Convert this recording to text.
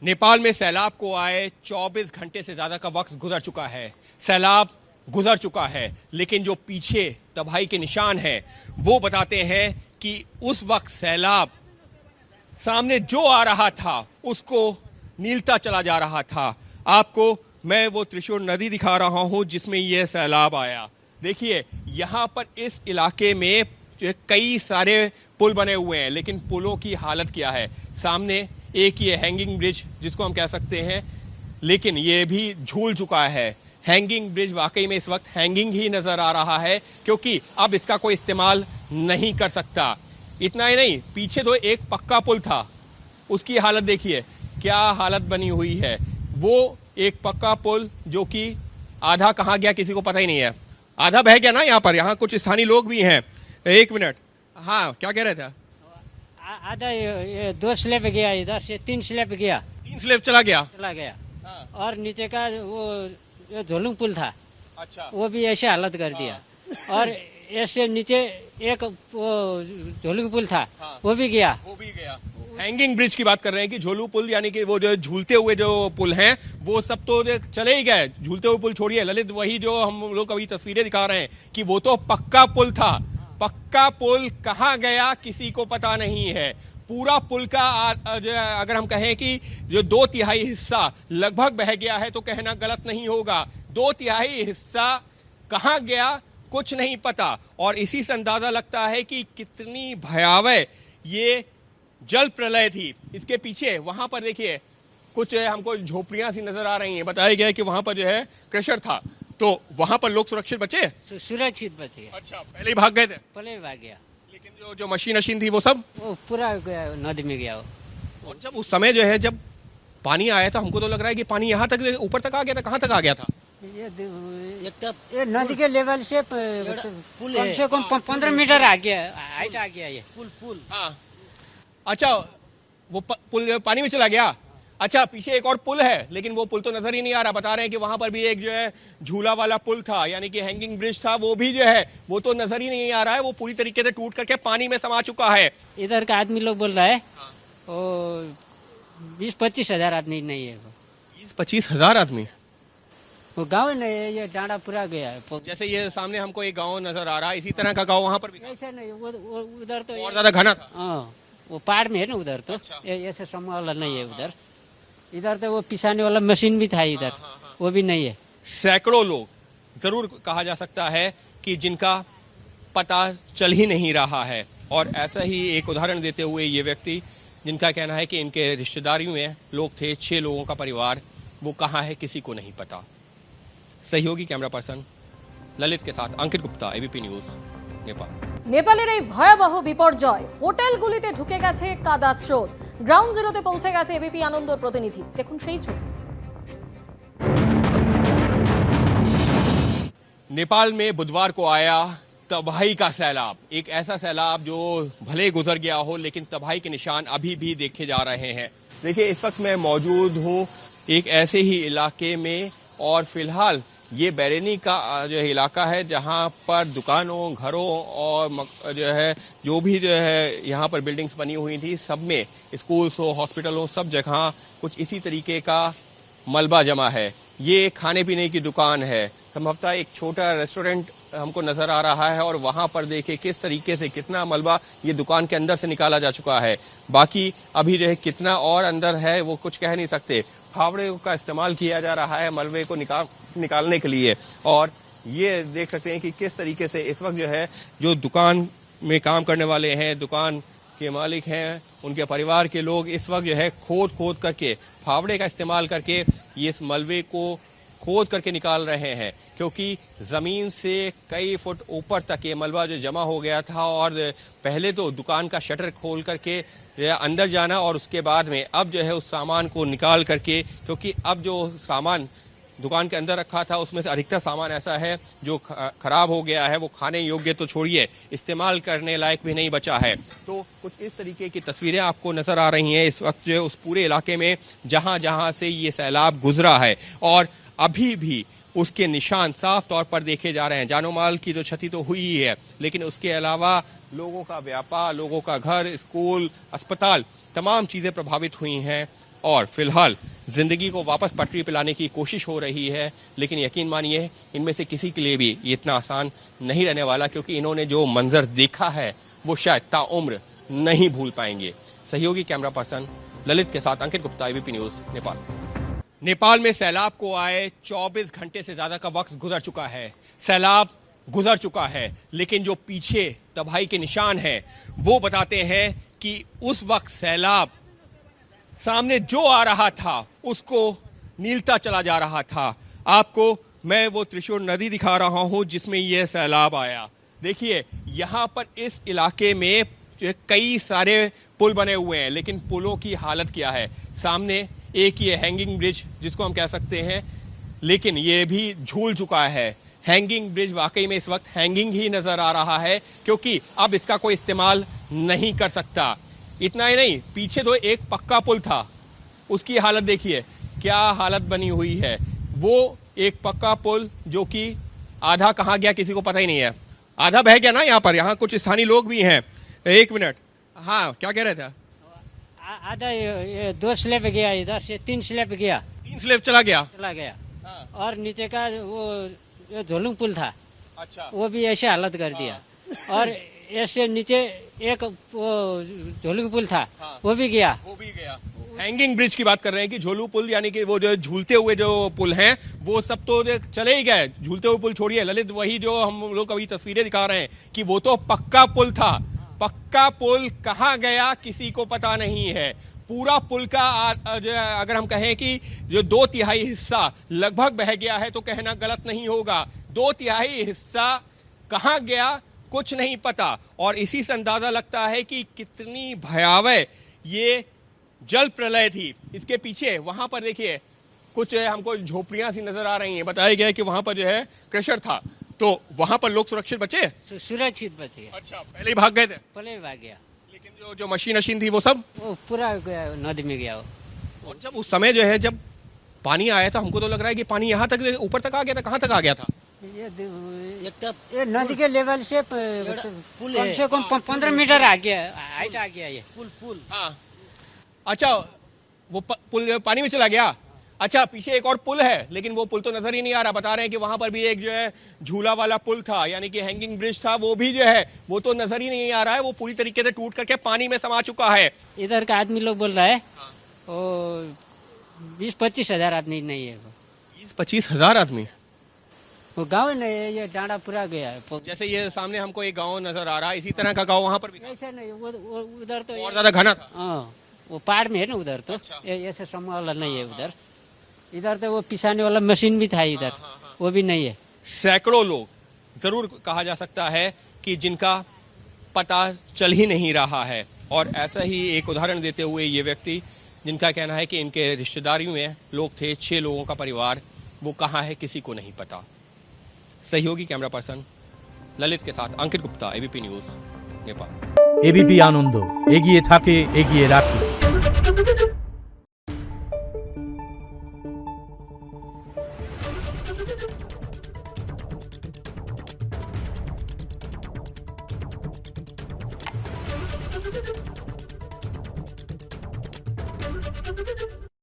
नेपाल में सैलाब को आए 24 घंटे से ज़्यादा का वक्त गुजर चुका है। सैलाब गुजर चुका है, लेकिन जो पीछे तबाही के निशान हैं वो बताते हैं कि उस वक्त सैलाब सामने जो आ रहा था उसको नीलता चला जा रहा था। आपको मैं वो त्रिशूर नदी दिखा रहा हूं जिसमें ये सैलाब आया। देखिए यहाँ पर इस इलाके में कई सारे पुल बने हुए हैं, लेकिन पुलों की हालत क्या है। सामने एक ये हैंगिंग ब्रिज जिसको हम कह सकते हैं, लेकिन ये भी झूल चुका है। हैंगिंग ब्रिज वाकई में इस वक्त हैंगिंग ही नजर आ रहा है, क्योंकि अब इसका कोई इस्तेमाल नहीं कर सकता। इतना ही नहीं, पीछे तो एक पक्का पुल था, उसकी हालत देखिए क्या हालत बनी हुई है। वो एक पक्का पुल जो कि आधा कहाँ गया किसी को पता ही नहीं है, आधा बह गया ना। यहाँ कुछ स्थानीय लोग भी हैं। एक मिनट, हाँ क्या कह रहे थे? आधा ये 2 स्लैब गया, इधर से 3 स्लैब गया, 3 स्लेब चला गया। हाँ। और नीचे का वो झोलुंग पुल था, अच्छा, वो भी ऐसे हालत कर दिया। और ऐसे नीचे एक वो झोलुंग पुल था, हाँ। वो भी गया। हैंगिंग ब्रिज की बात कर रहे हैं कि झोलू पुल, यानी कि वो जो झूलते हुए जो पुल हैं वो सब तो चले ही गए। झूलते हुए पुल छोड़िए ललित, वही जो हम लोग अभी तस्वीरें दिखा रहे हैं कि वो तो पक्का पुल था। पक्का पुल कहाँ गया किसी को पता नहीं है। पूरा पुल का अगर हम कहें कि जो 2/3 हिस्सा लगभग बह गया है तो कहना गलत नहीं होगा। 2/3 हिस्सा कहाँ गया कुछ नहीं पता। और इसी से अंदाजा लगता है कि कितनी भयावह ये जल प्रलय थी। इसके पीछे वहां पर देखिए कुछ हमको झोपड़ियां सी नजर आ रही हैं। बताया गया है कि वहां पर जो है क्रशर था, तो वहां पर लोग सुरक्षित बचे। सुरक्षित बचे। अच्छा, पहले ही भाग गए थे? पहले ही भाग गया, लेकिन जो मशीन थी वो सब वो पूरा गया, नदी में गया वो। और जब उस समय जो है जब पानी आया था, हमको तो लग रहा है कि पानी यहाँ तक ऊपर तक आ गया था। कहाँ तक आ गया था? ये नदी के लेवल से कम से कम 15 मीटर आ गया, हाइट आ गया ये पुल। हाँ, अच्छा, वो पुल पानी में चला गया। अच्छा, पीछे एक और पुल है, लेकिन वो पुल तो नजर ही नहीं आ रहा। बता रहे हैं कि वहां पर भी एक जो है झूला वाला पुल था, यानी कि हैंगिंग ब्रिज था, वो भी जो है वो तो नजर ही नहीं आ रहा है। वो पूरी तरीके से टूट करके पानी में समा चुका है। इधर का आदमी लोग बोल रहा है वो 20-25 हजार आदमी नहीं है, 20-25 हजार आदमी। वो गाँव नहीं है, ये डांडा पूरा गया है। जैसे ये सामने हमको एक गाँव नजर आ रहा है, इसी तरह का गाँव वहां पर भी था? ऐसा नहीं, वो उधर तो और ज्यादा घना था। हाँ, वो पहाड़ में है ना उधर, तो अच्छा। ऐसे समूह वाला नहीं है उधर। इधर तो वो पिसाने वाला मशीन भी था इधर, वो भी नहीं है। सैकड़ों लोग जरूर कहा जा सकता है कि जिनका पता चल ही नहीं रहा है। और ऐसा ही एक उदाहरण देते हुए ये व्यक्ति, जिनका कहना है कि इनके रिश्तेदारियों में लोग थे, 6 लोगों का परिवार, वो कहाँ है किसी को नहीं पता। सहयोगी कैमरा पर्सन ललित के साथ अंकित गुप्ता, एबीपी न्यूज, नेपाल। নেপালের এই ভয়াবহ বিপর্যয়, হোটেলগুলিতে ঢুকে গেছে কাদা স্রোত। গ্রাউন্ড জিরোতে পৌঁছে গেছে এবিপি আনন্দর প্রতিনিধি। দেখুন সেই ছবি। नेपाल में बुधवार को आया तबाही का सैलाब। एक ऐसा सैलाब जो भले गुजर गया हो, लेकिन तबाही के निशान अभी भी देखे जा रहे हैं। देखिए, इस वक्त मैं मौजूद हूँ एक ऐसे ही इलाके में, और फिलहाल ये बैरेनी का जो इलाका है जहां पर दुकानों, घरों और जो है जो भी जो है यहाँ पर बिल्डिंग्स बनी हुई थी, सब में स्कूल्स हो, हॉस्पिटल हो, सब जगह कुछ इसी तरीके का मलबा जमा है। ये खाने पीने की दुकान है, संभवतः एक छोटा रेस्टोरेंट हमको नजर आ रहा है। और वहां पर देखिए किस तरीके से कितना मलबा ये दुकान के अंदर से निकाला जा चुका है। बाकी अभी जो है कितना और अंदर है वो कुछ कह नहीं सकते। फावड़े का इस्तेमाल किया जा रहा है मलबे को निकालने के लिए। और ये देख सकते हैं कि किस तरीके से इस वक्त जो है जो दुकान में काम करने वाले हैं, दुकान के मालिक हैं, उनके परिवार के लोग इस वक्त जो है खोद करके, फावड़े का इस्तेमाल करके ये इस मलबे को खोद करके निकाल रहे हैं, क्योंकि जमीन से कई फुट ऊपर तक ये मलबा जो जमा हो गया था। और पहले तो दुकान का शटर खोल करके अंदर जाना, और उसके बाद में अब जो है उस सामान को निकाल करके, क्योंकि अब जो सामान दुकान के अंदर रखा था उसमें से अधिकतर सामान ऐसा है जो खराब हो गया है, वो खाने योग्य तो छोड़िए, इस्तेमाल करने लायक भी नहीं बचा है। तो कुछ इस तरीके की तस्वीरें आपको नजर आ रही हैं इस वक्त जो है उस पूरे इलाके में जहां जहां से ये सैलाब गुजरा है। और अभी भी उसके निशान साफ तौर पर देखे जा रहे हैं। जानो माल की जो क्षति तो हुई ही है, लेकिन उसके अलावा लोगों का व्यापार, लोगों का घर, स्कूल, अस्पताल, तमाम चीज़ें प्रभावित हुई हैं। और फिलहाल जिंदगी को वापस पटरी पे लाने की कोशिश हो रही है, लेकिन यकीन मानिए इनमें से किसी के लिए भी ये इतना आसान नहीं रहने वाला, क्योंकि इन्होंने जो मंजर देखा है वो शायद ताउम्र नहीं भूल पाएंगे। सहयोगी कैमरा पर्सन ललित के साथ अंकित गुप्ता, एबीपी न्यूज, नेपाल। नेपाल में सैलाब को आए 24 घंटे से ज्यादा का वक्त गुजर चुका है। सैलाब गुजर चुका है, लेकिन जो पीछे तबाही के निशान हैं वो बताते हैं कि उस वक्त सैलाब सामने जो आ रहा था उसको नीलता चला जा रहा था। आपको मैं वो त्रिशूर नदी दिखा रहा हूं जिसमें यह सैलाब आया। देखिए यहाँ पर इस इलाके में कई सारे पुल बने हुए हैं, लेकिन पुलों की हालत क्या है। सामने एक ये हैंगिंग ब्रिज जिसको हम कह सकते हैं, लेकिन ये भी झूल चुका है। हैंगिंग ब्रिज वाकई में इस वक्त हैंगिंग ही नजर आ रहा है, क्योंकि अब इसका कोई इस्तेमाल नहीं कर सकता। इतना ही नहीं, पीछे तो एक पक्का पुल था, उसकी हालत देखिए क्या हालत बनी हुई है। वो एक पक्का पुल जो कि आधा कहाँ गया किसी को पता ही नहीं है, आधा बह गया ना। यहाँ कुछ स्थानीय लोग भी हैं। एक मिनट, हाँ क्या कह रहे थे? आधा ये 2 स्लैब गया, इधर से 3 स्लैब गया, 3 स्लेब चला गया। हाँ। और नीचे का वो झोलुंग पुल था, अच्छा, वो भी ऐसे हालत कर दिया। और ऐसे नीचे एक वो झोलुंग पुल था, हाँ। वो भी गया। हैंगिंग ब्रिज की बात कर रहे हैं कि झोलू पुल, यानी कि वो जो झूलते हुए जो पुल हैं वो सब तो चले ही गए। झूलते हुए पुल छोड़िए ललित, वही जो हम लोग अभी तस्वीरें दिखा रहे हैं कि वो तो पक्का पुल था। पक्का पुल कहाँ गया किसी को पता नहीं है। पूरा पुल का अगर हम कहें कि जो 2/3 हिस्सा लगभग बह गया है तो कहना गलत नहीं होगा। 2/3 हिस्सा कहाँ गया कुछ नहीं पता, और इसी से अंदाजा लगता है कि कितनी भयावह ये जल प्रलय थी। इसके पीछे वहां पर देखिए कुछ हमको झोपड़ियां सी नजर आ रही हैं। बताया गया है कि वहां पर जो है क्रशर था, तो वहां पर लोग सुरक्षित बचे। सुरक्षित बचे। अच्छा, पहले ही भाग गए थे? पहले ही भाग गया, लेकिन जो मशीन थी वो सब वो पूरा गया, नदी में गया वो। और जब उस समय जो है जब पानी आया था, हमको तो लग रहा है कि पानी यहाँ तक ऊपर तक आ गया था। कहाँ तक आ गया था? ये नदी के लेवल से कम से कम 15 मीटर आ गया, हाइट आ गया ये पुल। हाँ, अच्छा, वो पुल पानी में चला गया। अच्छा, पीछे एक और पुल है, लेकिन वो पुल तो नजर ही नहीं आ रहा। बता रहे हैं कि वहां पर भी एक जो है झूला वाला पुल था, यानी कि हैंगिंग ब्रिज था, वो भी जो है वो तो नजर ही नहीं आ रहा है। वो पूरी तरीके से टूट करके पानी में समा चुका है। इधर का आदमी लोग बोल रहा है वो 20-25 हजार आदमी नहीं है, 20-25 हजार आदमी। वो गाँव नहीं है, ये डांडा पूरा गया है। जैसे ये सामने हमको एक गाँव नजर आ रहा है, इसी तरह का गाँव वहां पर भी था? ऐसा नहीं, वो उधर तो और ज्यादा घना था। हाँ, वो पहाड़ में है ना उधर, तो अच्छा। ऐसे समूह वाला नहीं है उधर। इधर तो वो पिसाने वाला मशीन भी था इधर, वो भी नहीं है। सैकड़ों लोग जरूर कहा जा सकता है कि जिनका पता चल ही नहीं रहा है। और ऐसा ही एक उदाहरण देते हुए ये व्यक्ति, जिनका कहना है कि इनके रिश्तेदारियों में लोग थे, 6 लोगों का परिवार, वो कहाँ है किसी को नहीं पता। सहयोगी कैमरा पर्सन ललित के साथ Ankit Gupta, ABP news, Nepal. ABP Ananda एगिए थाके एगिए राखे। Thank you.